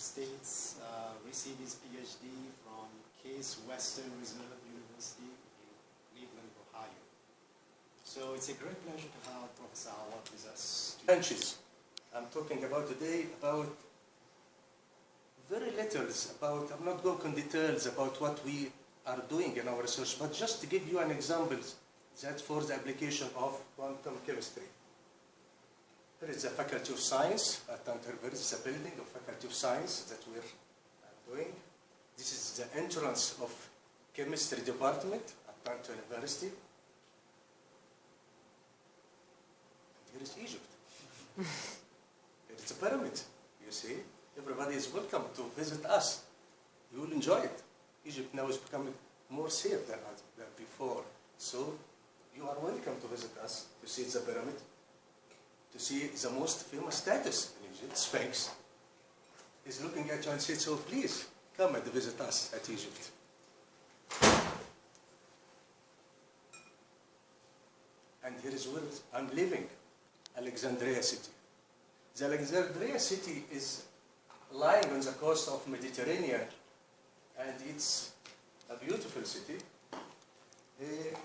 States, received his PhD from Case Western Reserve University in Cleveland, Ohio. So it's a great pleasure to have Professor Awad with us. Benches. I'm talking about today about very little about, I'm not going into details about what we are doing in our research, but just to give you an example that for the application of quantum chemistry. There is the Faculty of Science at Tanta. There is a building of Faculty of Science that we're doing. This is the entrance of Chemistry Department at Tanta University. And here is Egypt. Here is a pyramid, you see. Everybody is welcome to visit us. You will enjoy it. Egypt now is becoming more safe than before. So you are welcome to visit us, to see the pyramid, to see the most famous statues in Egypt, Sphinx, is looking at you and says, so please, come and visit us at Egypt. And here is where I'm living, Alexandria City. The Alexandria City is lying on the coast of Mediterranean, and it's a beautiful city. It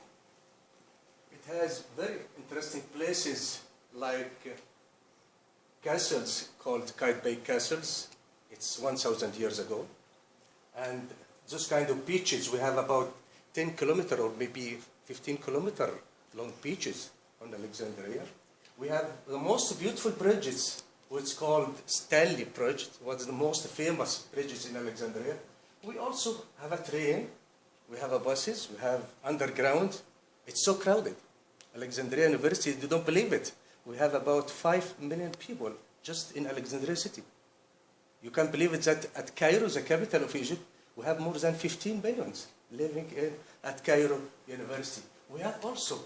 has very interesting places like castles called Kite Bay Castles. It's 1,000 years ago. And those kind of beaches, we have about 10 kilometer or maybe 15 kilometer long beaches on Alexandria. We have the most beautiful bridges, which is called Stanley Bridge, one of the most famous bridges in Alexandria. We also have a train, we have buses, we have underground. It's so crowded. Alexandria University, you don't believe it. We have about 5 million people just in Alexandria City. You can't believe it that at Cairo, the capital of Egypt, we have more than 15 millions living at Cairo University. We have also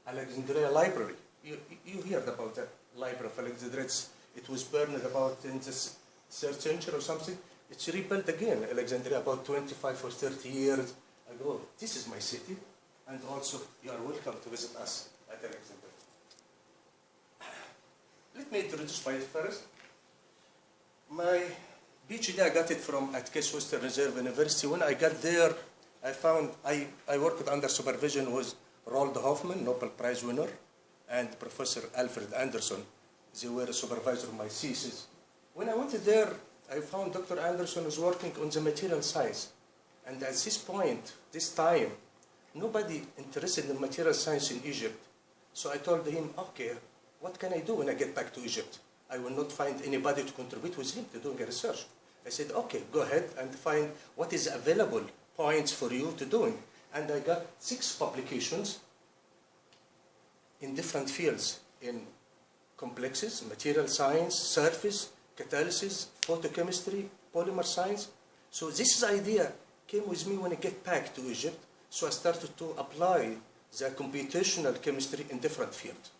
Alexandria Library. You heard about the Library of Alexandria. It was burned about in the 3rd century or something. It's rebuilt again, Alexandria, about 25 or 30 years ago. This is my city, and also you are welcome to visit us at Alexandria. Let me introduce myself first. My PhD, I got it from at Case Western Reserve University. When I got there, I found I worked under supervision with Roald Hoffman, Nobel Prize winner, and Professor Alfred Anderson. They were a supervisor of my thesis. When I went there, I found Dr. Anderson was working on the material science. And at this point, this time, nobody interested in material science in Egypt. So I told him, okay, what can I do when I get back to Egypt? I will not find anybody to contribute with him to doing a research. I said, okay, go ahead and find what is available points for you to doing. And I got 6 publications in different fields, in complexes, material science, surface, catalysis, photochemistry, polymer science. So this idea came with me when I get back to Egypt. So I started to apply the computational chemistry in different fields.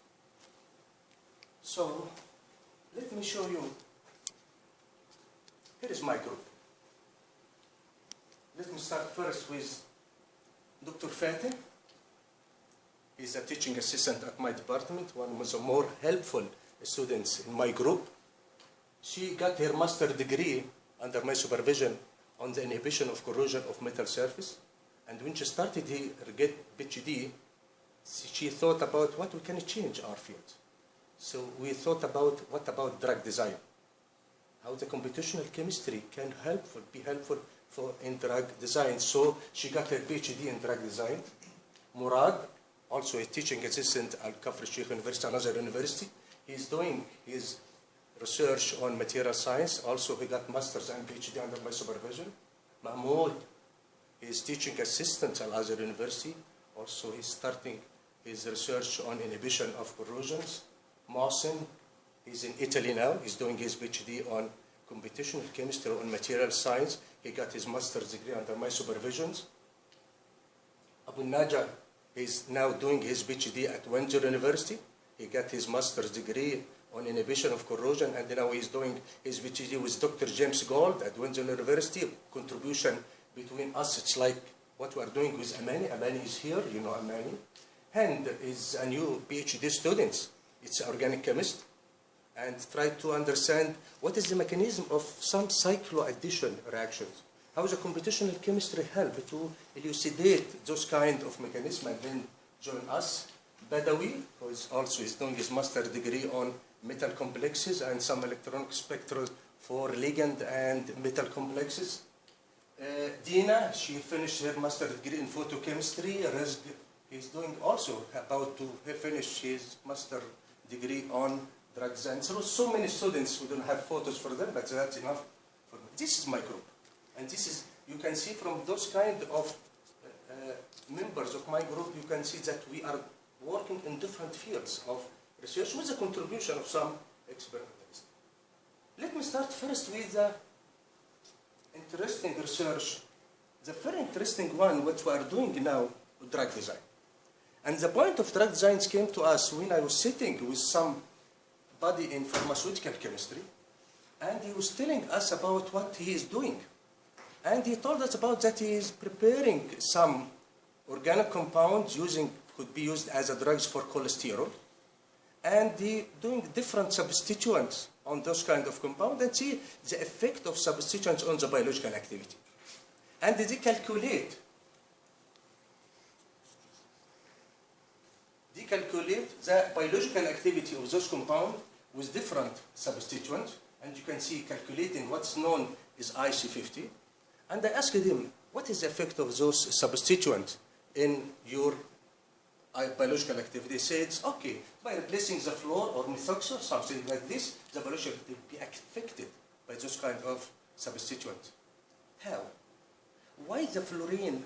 So let me show you. Here is my group. Let me start first with Dr. Fateh. He's a teaching assistant at my department, one of the more helpful students in my group. She got her master's degree under my supervision on the inhibition of corrosion of metal surface. And when she started her PhD, she thought about what we can change our field. So we thought about what about drug design? How the computational chemistry can be helpful in drug design. So she got her PhD in drug design. Murad, also a teaching assistant at Kafr Sheikh University, another university. He's doing his research on material science. Also, he got master's and PhD under my supervision. Mahmoud, he is teaching assistant at Al-Azhar University. Also, he's starting his research on inhibition of corrosions. Mohsen, he's in Italy now. He's doing his PhD on computational chemistry on material science. He got his master's degree under my supervisions. Abu Najah, he's now doing his PhD at Windsor University. He got his master's degree on inhibition of corrosion, and now he's doing his PhD with Dr. James Gold at Windsor University. Contribution between us, it's like what we are doing with Amani. Amani is here, you know Amani. And is a new PhD student. It's an organic chemist. and try to understand what is the mechanism of some cycloaddition reactions. How does a computational chemistry help to elucidate those kind of mechanisms? And then join us, Badawi, who is also doing his master degree on metal complexes and some electronic spectral for ligand and metal complexes. Dina, she finished her master degree in photochemistry. Rizq is doing also about to finish his master degree on drug design. So many students, we don't have photos for them, but that's enough for me. This is my group. And this is, you can see from those kind of members of my group, you can see that we are working in different fields of research with the contribution of some experimentalists. Let me start first with the interesting research. The very interesting one, what we are doing now, drug design. And the point of drug design came to us when I was sitting with somebody in pharmaceutical chemistry, and he was telling us about what he is doing. And he told us about that he is preparing some organic compounds could be used as a drugs for cholesterol, and he doing different substituents on those kind of compounds and see the effect of substituents on the biological activity. And they calculate the biological activity of those compounds with different substituents, and you can see calculating what's known as IC50. And I asked him, what is the effect of those substituents in your biological activity? He said, okay, by replacing the fluor or methoxy or something like this, the biological activity will be affected by those kind of substituents. How? Why the fluorine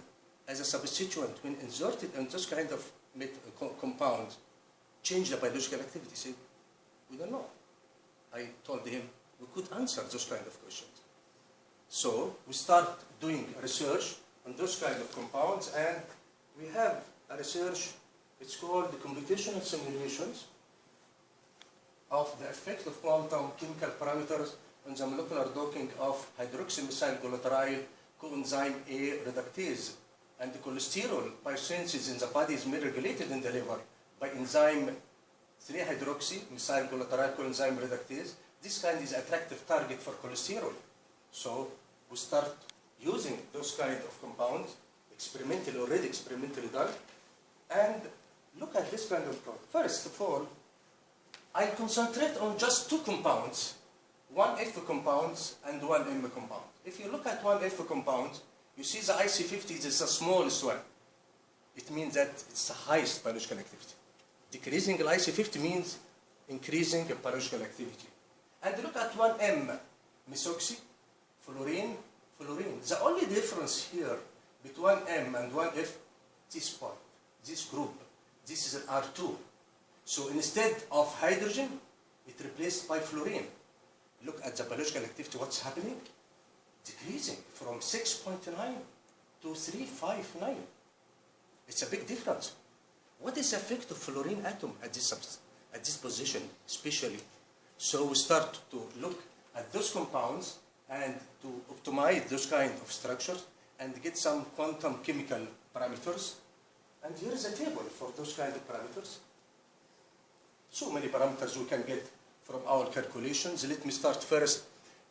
as a substituent, when inserted in those kind of compounds, change the biological activity? He said, we don't know. I told him we could answer those kind of questions. So we start doing research on those kind of compounds, and we have a research, it's called the computational simulations of the effect of quantum chemical parameters on the molecular docking of hydroxymethylglycerol coenzyme A reductase. And the cholesterol biosynthesis in the body is regulated in the liver by enzyme 3-hydroxymethylglycerol coenzyme reductase. This kind is attractive target for cholesterol. So we start using those kind of compounds, already experimentally done, and look at this kind of product. First of all, I concentrate on just two compounds, one F compounds and one M compound. If you look at one F compound, you see the IC50 is the smallest one. It means that it's the highest biological activity. Decreasing the IC50 means increasing the biological activity. And look at one M, methoxy, fluorine. The only difference here between M and one F, this point, this group, this is an R2. So instead of hydrogen, it replaced by fluorine. Look at the biological activity, what's happening? Decreasing from 6.9 to 359. It's a big difference. What is the effect of fluorine atom at this position, especially? So we start to look at those compounds and to optimize those kind of structures and get some quantum chemical parameters. And here is a table for those kind of parameters. So many parameters we can get from our calculations. Let me start first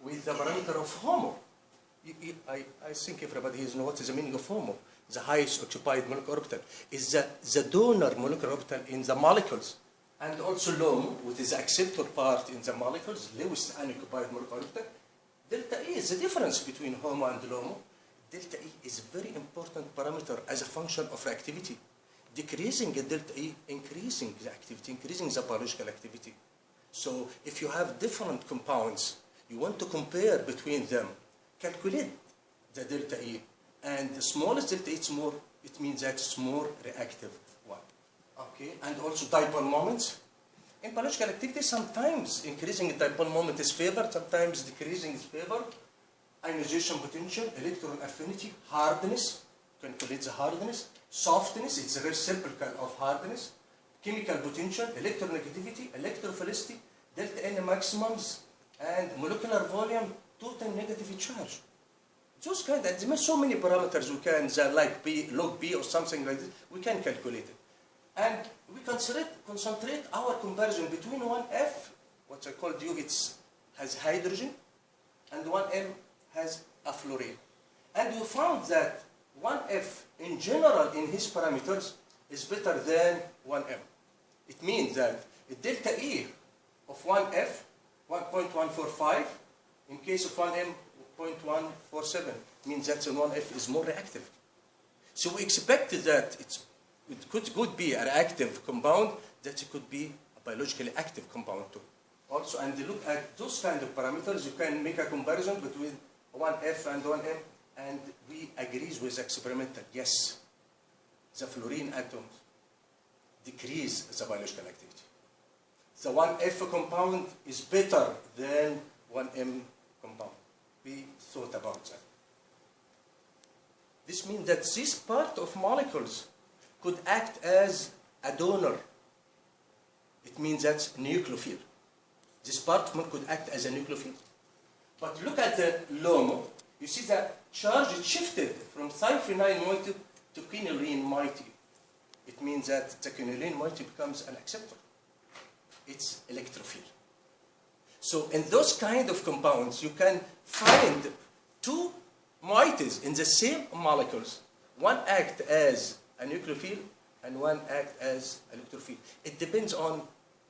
with the parameter of HOMO. I think everybody knows what is the meaning of HOMO. The highest occupied molecular orbital is the donor molecular orbital in the molecules, and also LOMO, which is the acceptor part in the molecules, lowest unoccupied molecular orbital. Delta E is the difference between HOMO and LOMO. Delta E is a very important parameter as a function of activity. Decreasing delta E, increasing the activity, increasing the biological activity. So if you have different compounds, you want to compare between them, calculate the delta E. And the smallest delta E, it means that it's more reactive one. Okay, and also dipole moments. In biological activity, sometimes increasing the dipole moment is favored, sometimes decreasing is favored. Ionization potential, electron affinity, hardness, calculate the hardness. Softness, it's a reciprocal of hardness. Chemical potential, electronegativity, electrophilicity, delta N maximums, and molecular volume, total negative charge. Those kind of, there are so many parameters we can, like P, log P or something like this, we can calculate it. And we concentrate our comparison between one F what I call UV has hydrogen, and 1M has a fluorine. And we found that 1F in general in his parameters is better than 1M. It means that the delta E of 1F, 1.145, in case of 1M, 0.147, means that 1F is more reactive. So we expected that it could be a reactive compound, that it could be a biologically active compound too. Also, and look at those kind of parameters, you can make a comparison between 1F and 1M, and we agrees with experimental, yes, the fluorine atoms decrease the biological activity. The 1F compound is better than 1M compound. We thought about that. This means that this part of molecules could act as a donor. It means that's nucleophile. This part could act as a nucleophile. But look at the LOMO. You see that charge is shifted from thiophenine moiety to quinoline moiety. It means that the quinoline moiety becomes an acceptor. It's electrophile. So in those kind of compounds, you can find two moieties in the same molecules. One act as a nucleophile and one act as electrophile. It depends on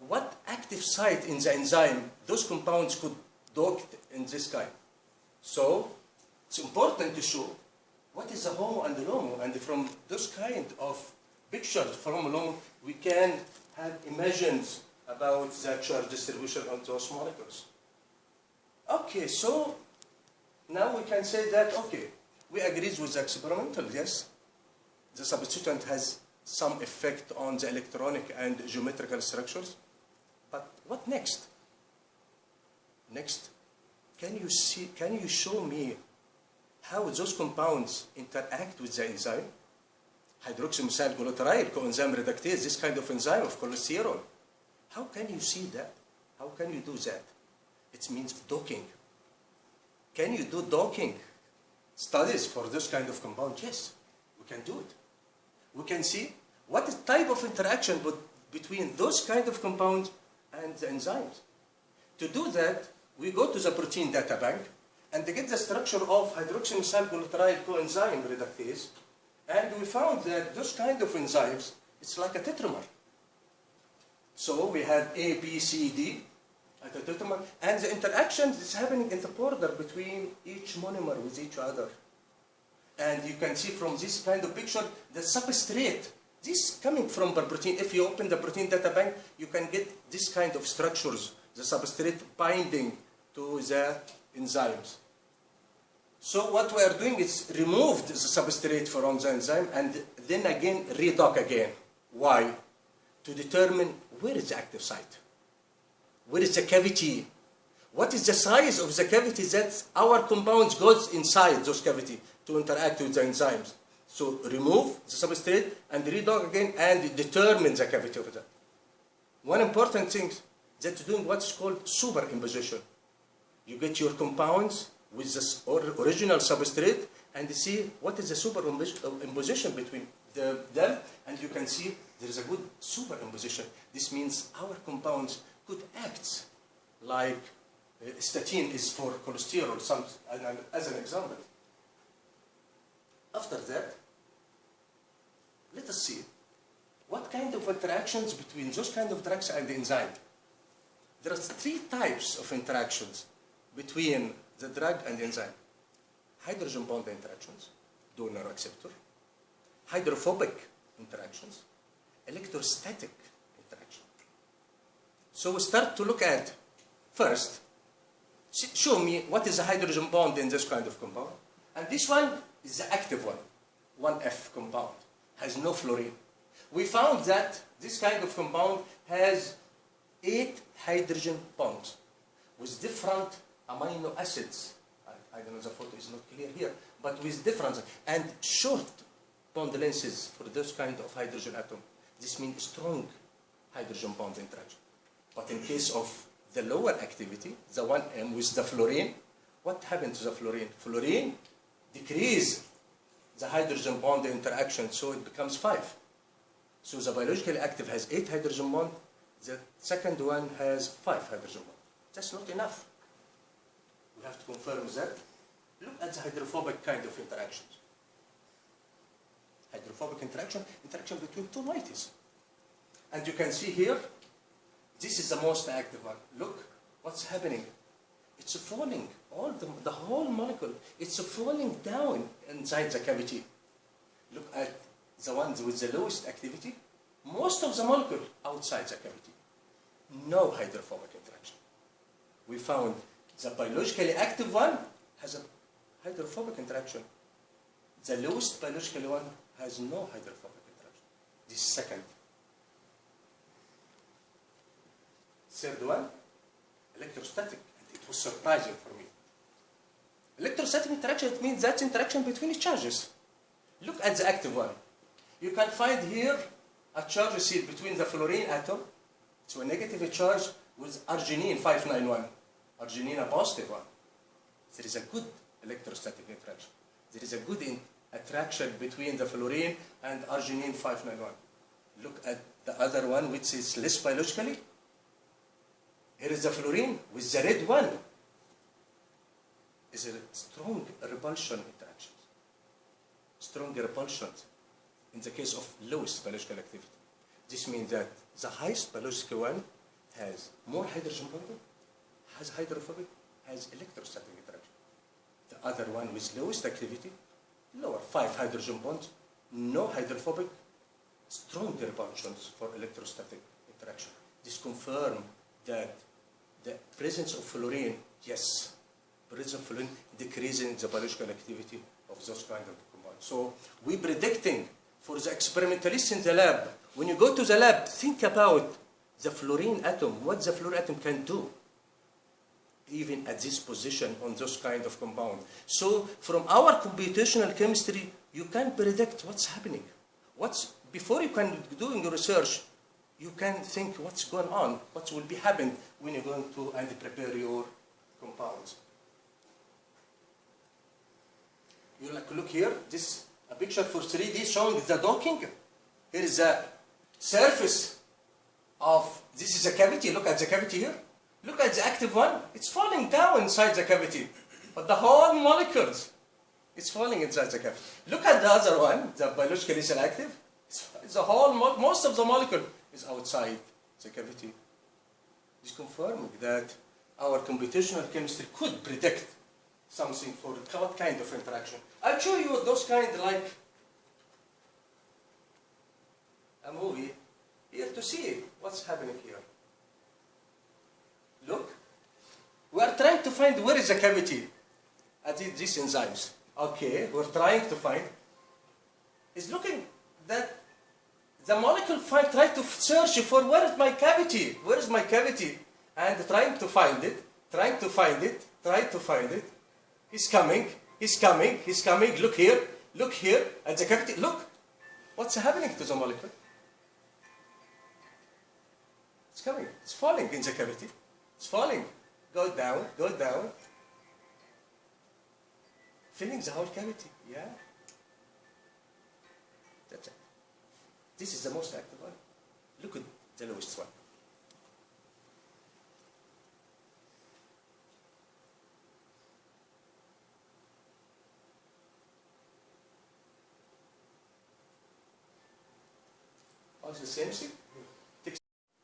what active site in the enzyme those compounds could dock in this kind. So it's important to show what is the HOMO and the LOMO, and from those kind of pictures from LOMO, we can have images about the charge distribution on those molecules. Okay, so now we can say that, okay, we agree with the experimental, yes. The substituent has some effect on the electronic and geometrical structures. But what next? Next, can you show me how those compounds interact with the enzyme? Hydroxymethyl glutarate, coenzyme reductase, this kind of enzyme of cholesterol. How can you see that? How can you do that? It means docking. Can you do docking studies for this kind of compound? Yes, we can do it. We can see what type of interaction between those kind of compounds and the enzymes. To do that, we go to the protein data bank and they get the structure of hydroxymethyl glutarate coenzyme reductase, and we found that those kind of enzymes, it's like a tetramer. So we have A, B, C, D at a tetramer, and the interaction is happening in the border between each monomer with each other. And you can see from this kind of picture the substrate. This coming from the protein. If you open the protein data bank, you can get this kind of structures, the substrate binding to the enzymes. So what we are doing is remove the substrate from the enzyme and then again redock again. Why? To determine where is the active site. Where is the cavity? What is the size of the cavity that our compounds goes inside those cavity to interact with the enzymes? So remove the substrate and redock again and determine the cavity of that. One important thing is that doing what's called superimposition. You get your compounds with this original substrate and see what is the superimposition between them, and you can see there is a good superimposition. This means our compounds could act like statin is for cholesterol, as an example. After that, let us see what kind of interactions between those kind of drugs and the enzyme. There are three types of interactions between the drug and the enzyme. Hydrogen bond interactions, donor acceptor, hydrophobic interactions, electrostatic interaction. So we start to look at, first, show me what is the hydrogen bond in this kind of compound. And this one is the active one, 1F compound, has no fluorine. We found that this kind of compound has 8 hydrogen bonds with different amino acids. I don't know, the photo is not clear here, but with different and short bond lengths for this kind of hydrogen atom. This means strong hydrogen bond interaction. But in case of the lower activity, the 1M with the fluorine, what happened to the fluorine? Fluorine decrease the hydrogen bond interaction, so it becomes 5. So the biologically active has 8 hydrogen bond, The second one has 5 hydrogen bonds. That's not enough. We have to confirm that. Look at the hydrophobic kind of interactions. Hydrophobic interaction between two moieties. And you can see here, this is the most active one. Look what's happening. It's falling, the whole molecule, it's falling down inside the cavity. Look at the ones with the lowest activity. Most of the molecule outside the cavity. No hydrophobic interaction. We found the biologically active one has a hydrophobic interaction. The lowest biological one has no hydrophobic interaction. This second. Third one, electrostatic. And it was surprising for me. Electrostatic interaction, it means that's interaction between charges. Look at the active one. You can find here a charge received between the fluorine atom, so a negative charge, with arginine 591. Arginine a positive one. There is a good electrostatic interaction. There is a good attraction between the fluorine and arginine 591. Look at the other one, which is less biologically. Here is the fluorine with the red one. Is a strong repulsion interactions. Strong repulsions in the case of lowest biological activity. This means that the highest biological one has more hydrogen bonding, has hydrophobic, has electrostatic interaction. The other one with lowest activity, lower, 5 hydrogen bonds, no hydrophobic, strong repulsions for electrostatic interaction. This confirms that the presence of fluorine, yes, presence of fluorine decreasing the biological activity of those kind of compounds. So we're predicting for the experimentalists in the lab, when you go to the lab, think about the fluorine atom, what the fluorine atom can do, even at this position on those kind of compound. So from our computational chemistry, you can predict what's happening. Before you can do your research, you can think what's going on, what will be happening when you're going to and prepare your compounds. You look here, this a picture for 3D showing the docking. Here is the surface of, this is a cavity. Look at the cavity here. Look at the active one. It's falling down inside the cavity. But the whole molecules, it's falling inside the cavity. Look at the other one, the biologically selective. It's the whole, most of the molecule is outside the cavity. It's confirming that our computational chemistry could predict something for what kind of interaction. I'll show you those kind like a movie here to see what's happening here. Look, we are trying to find where is the cavity at these enzymes. Okay, we're trying to find. It's looking that the molecule try to search for where is my cavity, where is my cavity, and trying to find it, trying to find it, trying to find it. He's coming, he's coming, he's coming. Look here at the cavity. Look, what's happening to the molecule? It's coming, it's falling in the cavity. It's falling. Go down, filling the whole cavity. Yeah. That's it. This is the most active one. Look at the lowest one. Also the same thing.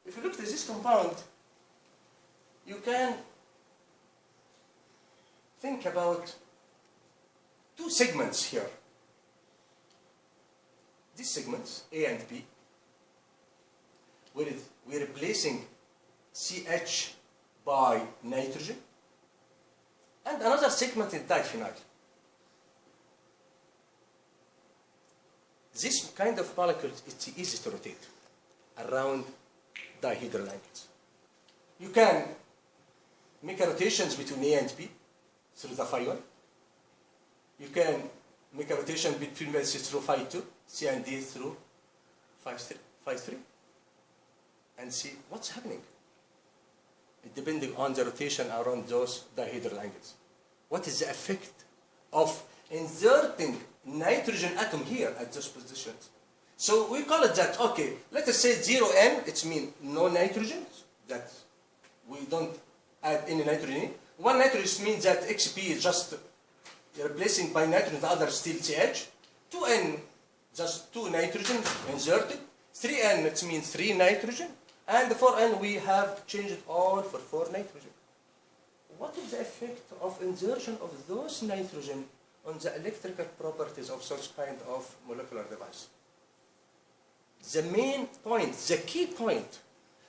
If you look at this compound, you can think about two segments here. These segments, A and B, we're replacing CH by nitrogen, and another segment in diphenyl. This kind of molecule, it's easy to rotate around dihedral angles. You can make rotations between A and B through the phi 1. You can make a rotation between C through phi 2, C and D through phi 3, and see what's happening, depending on the rotation around those dihedral angles. What is the effect of inserting nitrogen atom here at those positions? So we call it that, okay, let us say 0N, it means no nitrogen, that we don't add any nitrogen. One nitrogen means that XP is just replacing by nitrogen, the other still CH. 2N, just 2 nitrogen inserted. 3N, it means 3 nitrogen. And 4N, we have changed it all for 4 nitrogen. What is the effect of insertion of those nitrogen on the electrical properties of such kind of molecular device? The main point, the key point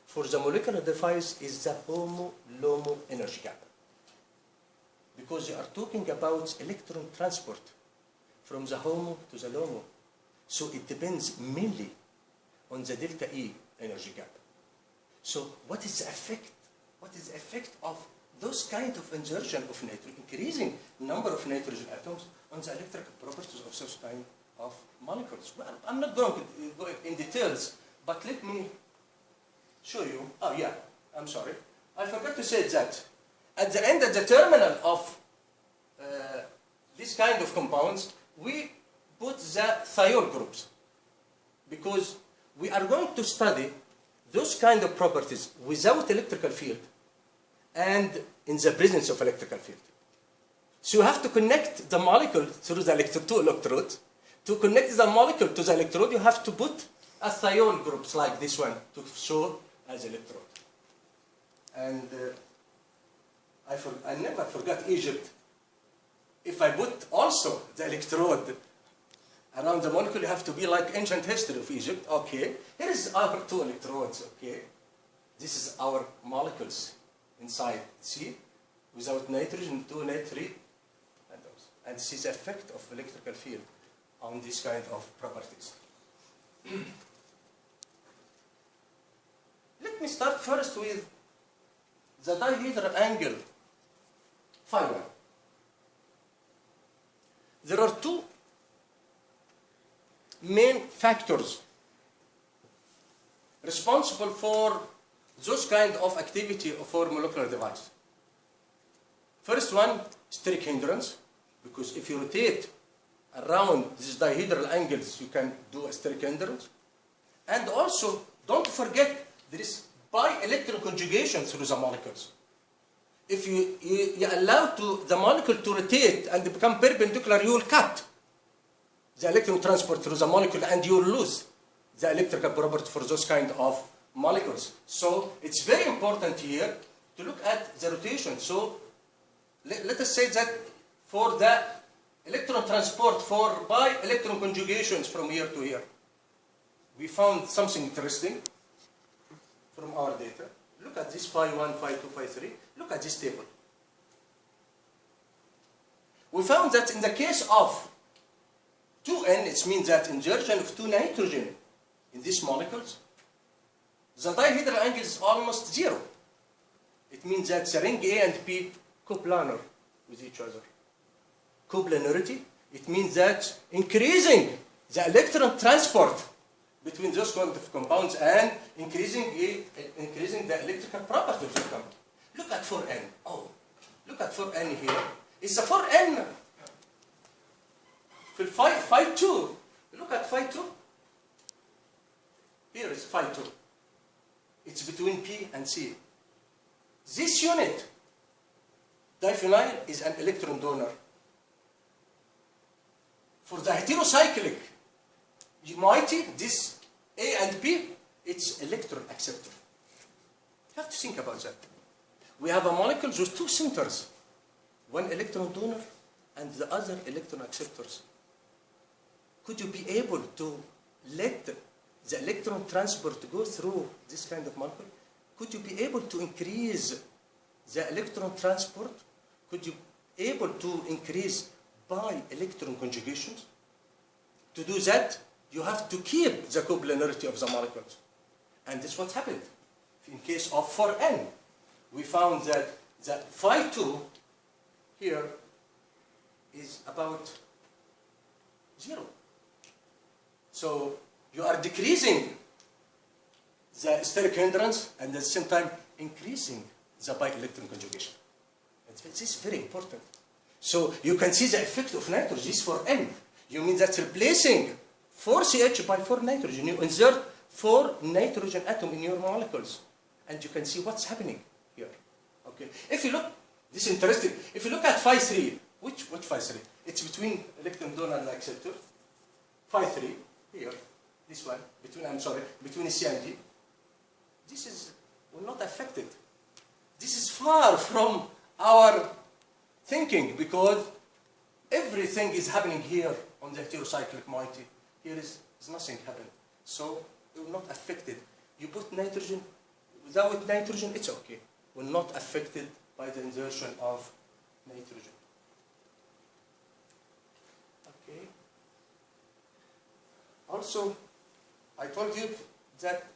for the molecular device is the HOMO-LOMO energy gap. Because you are talking about electron transport from the HOMO to the LOMO. So it depends mainly on the delta E energy gap. So what is the effect? What is the effect of those kind of insertion of nitrogen, increasing number of nitrogen atoms on the electrical properties of such kind of molecules? Well, I'm not going to go in details, but let me show you. Oh yeah, I'm sorry. I forgot to say that at the end, at the terminal of this kind of compounds, we put the thiol groups, because we are going to study those kind of properties without electrical field and in the presence of electrical field. So you have to connect the molecule through the two electrodes. To connect the molecule to the electrode, you have to put a thiol groups like this one to show as electrode. And I never forgot Egypt. If I put also the electrode around the molecule, you have to be like ancient history of Egypt. Okay, here is our 2 electrodes. Okay, this is our molecules inside. See, without nitrogen, 2 nitrate atoms. And this is the effect of electrical field on this kind of properties. Let me start first with the dihedral angle phi 1. There are 2 main factors responsible for those kind of activity for molecular device. First one, steric hindrance, because if you rotate around these dihedral angles, you can do a steric hindrance. And also, don't forget, there is bi-electron conjugation through the molecules. If you allow the molecule to rotate and become perpendicular, you will cut the electron transport through the molecule and you will lose the electrical property for those kind of molecules. So it's very important here to look at the rotation. So let us say that for the electron transport for bi-electron conjugations from here to here, we found something interesting from our data. Look at this phi 1, phi 2, phi 3. Look at this table. We found that in the case of 2N, it means that insertion of 2 nitrogen in these molecules, the dihedral angle is almost 0. It means that the ring A and P coplanar with each other. Coplanarity, it means that increasing the electron transport between those kind of compounds and increasing the electrical properties of the compound. Look at 4N. Oh, look at 4N here. It's a 4N. Phi 2. Look at phi 2. Here is phi 2. It's between P and C. This unit, diphenyl, is an electron donor. For the heterocyclic moiety, this A and P, it's electron acceptor. You have to think about that. We have a molecule with 2 centers, one electron donor and the other electron acceptors. Could you be able to let the electron transport go through this kind of molecule? Could you be able to increase the electron transport? Could you be able to increase bi-electron conjugations? To do that, you have to keep the coplanarity of the molecules. And this is what happened. In case of 4N, we found that the phi 2 here is about 0. So you are decreasing the steric hindrance and at the same time increasing the bi-electron conjugation. And this is very important. So you can see the effect of nitrogen is for N. You mean that's replacing 4 CH by 4 nitrogen. You insert 4 nitrogen atom in your molecules, and you can see what's happening here. Okay. If you look, this is interesting. If you look at phi 3, which phi 3? It's between electron donor and acceptor. Phi 3 here, this one between C and D. This is not affected. This is far from our thinking, because everything is happening here on the heterocyclic moiety. Here is nothing happening. So it will not affected. You put nitrogen, without nitrogen, it's okay. Will not affected by the insertion of nitrogen. Okay. Also, I told you that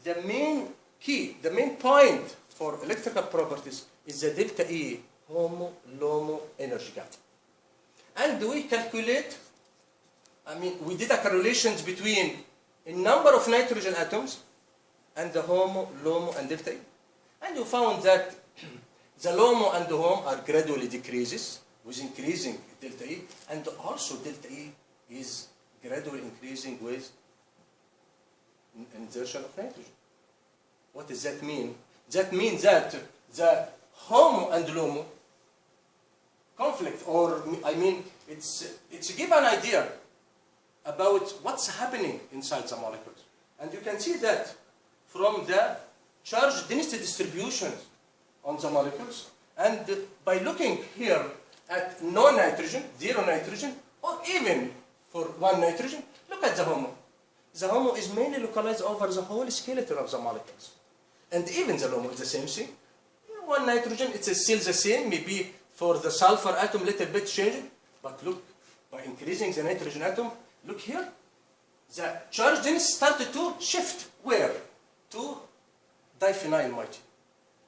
the main key, the main point for electrical properties is the delta E HOMO-LOMO energy gap. And we calculate, we did a correlations between a number of nitrogen atoms and the HOMO, LOMO, and delta E. And you found that the LOMO and the HOMO are gradually decreases with increasing delta E, and also delta E is gradually increasing with insertion of nitrogen. What does that mean? That means that the HOMO and LOMO conflict, or it's give an idea about what's happening inside the molecules. And you can see that from the charge density distribution on the molecules, and by looking here at no nitrogen, 0 nitrogen, or even for 1 nitrogen, look at the HOMO. The HOMO is mainly localized over the whole skeleton of the molecules. And even the LOMO is the same thing. 1 nitrogen, it's still the same, maybe for the sulfur atom a little bit changing, but look, by increasing the nitrogen atom, look here, the charge density started to shift. Where? To diphenyl moiety,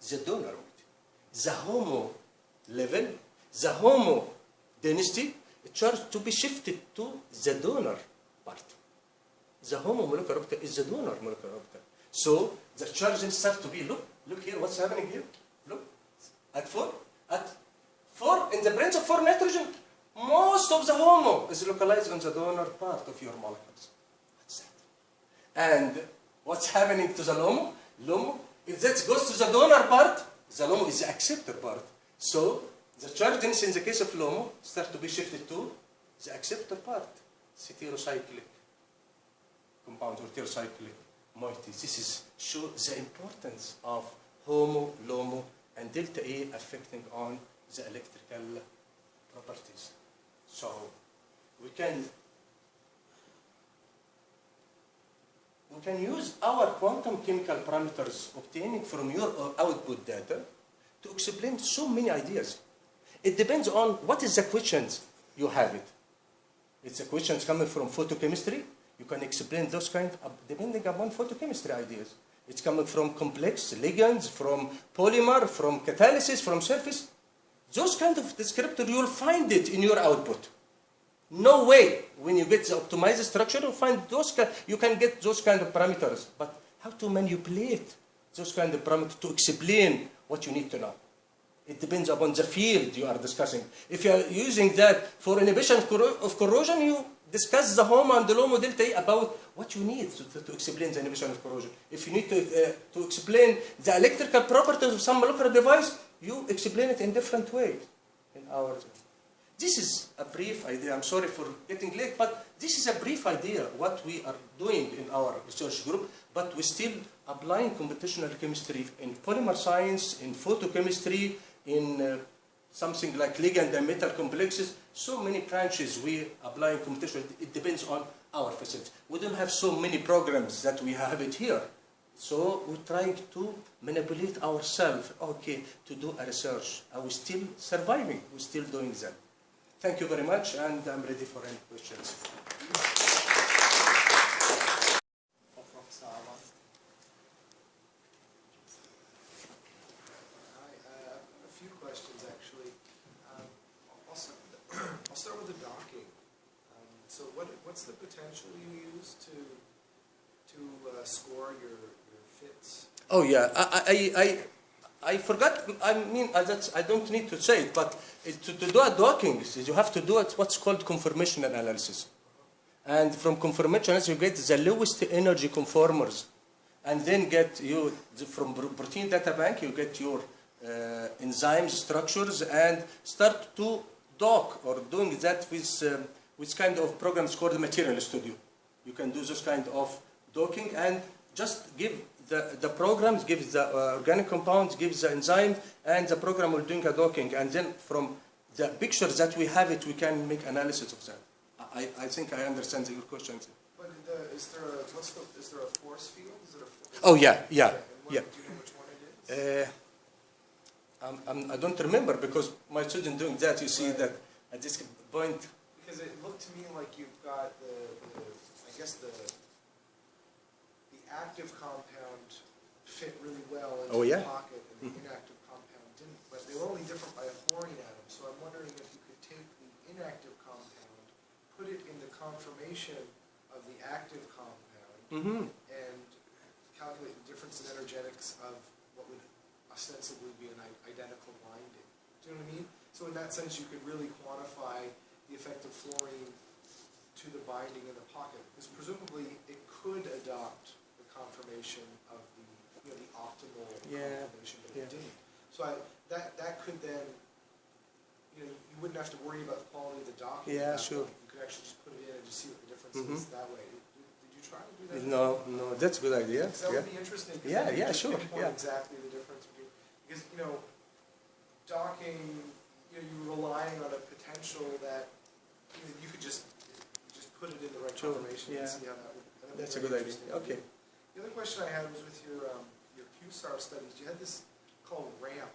the donor moiety. The HOMO level, the HOMO density, charge to be shifted to the donor part. The HOMO molecular orbital is the donor molecular orbital. So the charge density starts to be, look here, what's happening here? Look, at 4, in the branch of 4 nitrogen, most of the HOMO is localized on the donor part of your molecules. That's that. And what's happening to the LOMO? LOMO, if that goes to the donor part, the LOMO is the acceptor part. So the charge density in the case of LOMO starts to be shifted to the acceptor part. It's heterocyclic compound or heterocyclic moiety. This shows the importance of HOMO, LOMO, and delta E affecting on the electrical properties. So we can use our quantum chemical parameters obtaining from your output data to explain so many ideas. It depends on what is the questions you have it. It's the questions coming from photochemistry. You can explain those kind of, depending upon photochemistry ideas. It's coming from complex ligands, from polymer, from catalysis, from surface. Those kind of descriptor, you'll find it in your output. No way, when you get the optimized structure, you'll find you can get those kind of parameters. But how to manipulate those kind of parameters to explain what you need to know? It depends upon the field you are discussing. If you are using that for inhibition of corrosion, you discuss the HOMO and the LOMO delta E about what you need to explain the inhibition of corrosion. If you need to explain the electrical properties of some molecular device, you explain it in different ways. This is a brief idea. I'm sorry for getting late, but this is a brief idea what we are doing in our research group, but we're still applying computational chemistry in polymer science, in photochemistry, in something like ligand and metal complexes. So many branches we apply in computational. It depends on our facility. We don't have so many programs that we have it here. So we're trying to manipulate ourselves, okay, to do a research. Are we still surviving? We're still doing that. Thank you very much, and I'm ready for any questions. Professor Awad. A few questions, actually. I'll start with the docking. So what's the potential you use to score your fits? Oh yeah, I forgot. I don't need to say it, but to do a docking, you have to do what's called conformational analysis, And from conformational, you get the lowest energy conformers. And then get you, from protein data bank, you get your enzyme structures and start to dock or doing that with kind of programs called Material Studio. You can do this kind of docking and just give the programs, give the organic compounds, give the enzyme, and the program will do a docking. And then from the pictures that we have it, we can make analysis of that. I think I understand your question. But is there a force field? Is it a force Oh yeah. And what, Yeah. Do you know which one it is? I don't remember because my student doing that. You see Right. that at this point. Because it looked to me like you've got I guess the active compound fit really well into Oh, yeah? the pocket, and the inactive compound didn't. But they were only different by a fluorine atom. So I'm wondering if you could take the inactive compound, put it in the conformation of the active compound, and calculate the difference in energetics of what would ostensibly be an identical binding. Do you know what I mean? So in that sense, you could really quantify the effect of fluorine to the binding in the pocket, because presumably it could adopt the conformation of the optimal conformation, but it didn't. So that could then, you wouldn't have to worry about the quality of the docking. Yeah, sure. You could actually just put it in and just see what the difference is that way. Did you try to do that? No, that's a good idea. That would be interesting. Yeah, Just sure. pinpoint Yeah. exactly the difference between, because docking, you're relying on a potential that you could just put it in the right Sure, conformation yeah. and see how that would. That's a good idea. Okay. The other question I had was with your QSAR studies. You had this called RAMP.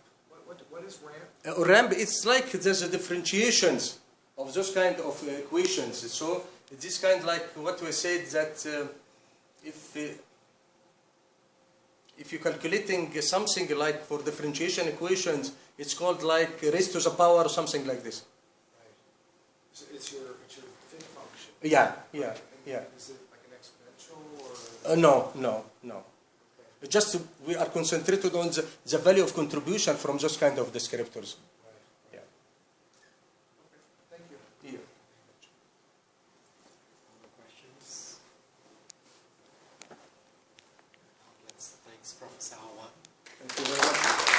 What is RAMP? RAMP, it's like there's a differentiations of those kind of equations. So this kind like what we said that if you're calculating something like for differentiation equations, it's called like raised to the power or something like this. Right. So it's your fit function. Yeah. Is it like an exponential or? No. Okay. Just we are concentrated on the value of contribution from those kind of descriptors. Right. Yeah. Okay. Thank you. Yeah. Other questions? Thanks, Professor Awad. Thank you very much.